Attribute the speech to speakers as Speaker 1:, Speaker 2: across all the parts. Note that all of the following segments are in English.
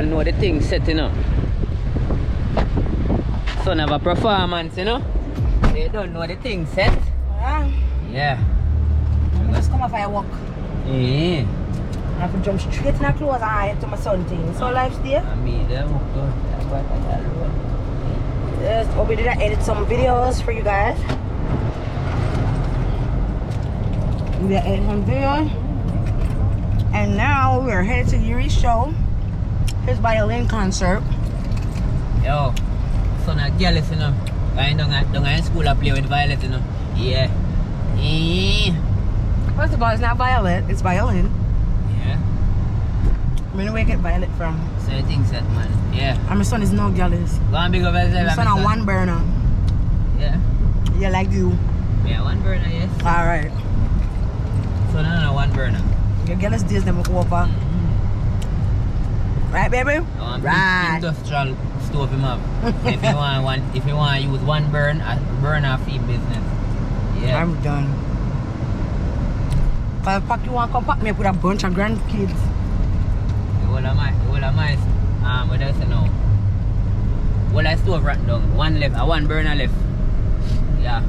Speaker 1: don't know the thing set, you know. Son of a performance, you know. They don't know the thing set. Yeah.
Speaker 2: Let's come off I walk.
Speaker 1: Yeah.
Speaker 2: I have to jump straight in the clothes and I head to my son thing. So life's there.
Speaker 1: I mean, that's what
Speaker 2: Yes, hope we did edit some videos for you guys. We did edit some videos. And now we're headed to Yuri's show. His violin concert.
Speaker 1: Yo, son of jealous, you know. I don't in school I play with violin, you know. Yeah.
Speaker 2: First of all, it's not violet, it's violin.
Speaker 1: Yeah.
Speaker 2: I mean, where I get violet from?
Speaker 1: So I think that, man. Yeah.
Speaker 2: And my son is no jealous.
Speaker 1: Go on big up yourself.
Speaker 2: My son on one burner.
Speaker 1: Yeah.
Speaker 2: Yeah, like you.
Speaker 1: Yeah, one burner, yes.
Speaker 2: Alright.
Speaker 1: So no, one burner.
Speaker 2: Your jealous days them over. Right, baby? Right.
Speaker 1: Industrial stove him up. if you want to use one burner feed business. Yeah.
Speaker 2: I'm done. Cause pack you want to come pack me up with a bunch of grandkids.
Speaker 1: What am I what else I know? Well, I stove right down. One left, one burner left. Yeah.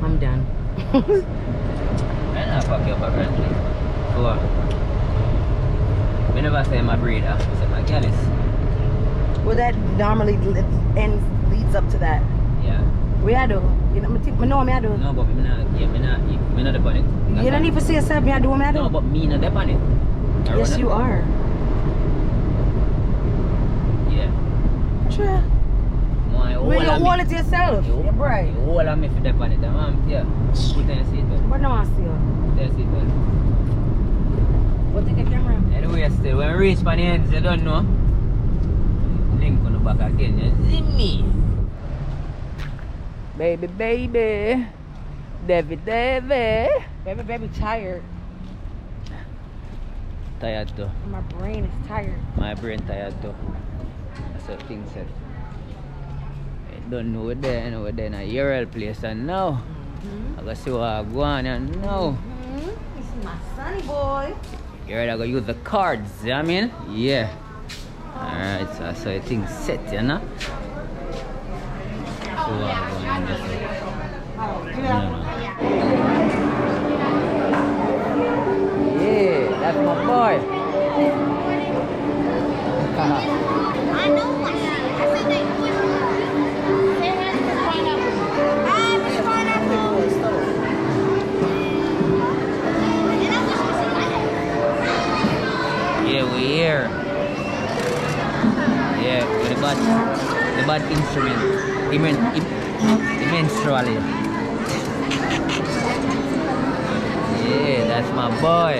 Speaker 2: I'm done.
Speaker 1: I don't pack you up a grandkid. So, I never say my breeder, I say my gallus.
Speaker 2: Well, that normally leads up to that.
Speaker 1: Yeah.
Speaker 2: We are do. You know, I know me I do.
Speaker 1: No, but me not depend it.
Speaker 2: You don't even see yourself, me I do what I do.
Speaker 1: No, but me not depend it.
Speaker 2: Yes, you are.
Speaker 1: Yeah.
Speaker 2: Sure. When you hold it to yourself, you're bright.
Speaker 1: You hold on me for depend it, man. Yeah. Put on your seatbelt.
Speaker 2: What no I see you?
Speaker 1: Put on your seatbelt.
Speaker 2: What take a camera?
Speaker 1: Anyway, still, when we reach by the ends, you don't know. Link on the back again, you see me. Baby, baby. Baby.
Speaker 2: Baby, tired.
Speaker 1: Tired too.
Speaker 2: My brain is tired.
Speaker 1: My brain tired too. That's what things said. I don't know what there, we're in a Yorel place and now. I gotta see what I go on and now.
Speaker 2: This is my sunny boy.
Speaker 1: You're gonna use the cards, you know what I mean? Yeah. Alright, so I think set, you know? So yeah, that's my boy.
Speaker 3: I know one. I said they put they had to pineapple.
Speaker 1: Yeah, we're here. Yeah, with the bad instrument. Immensely. Yeah, that's my boy.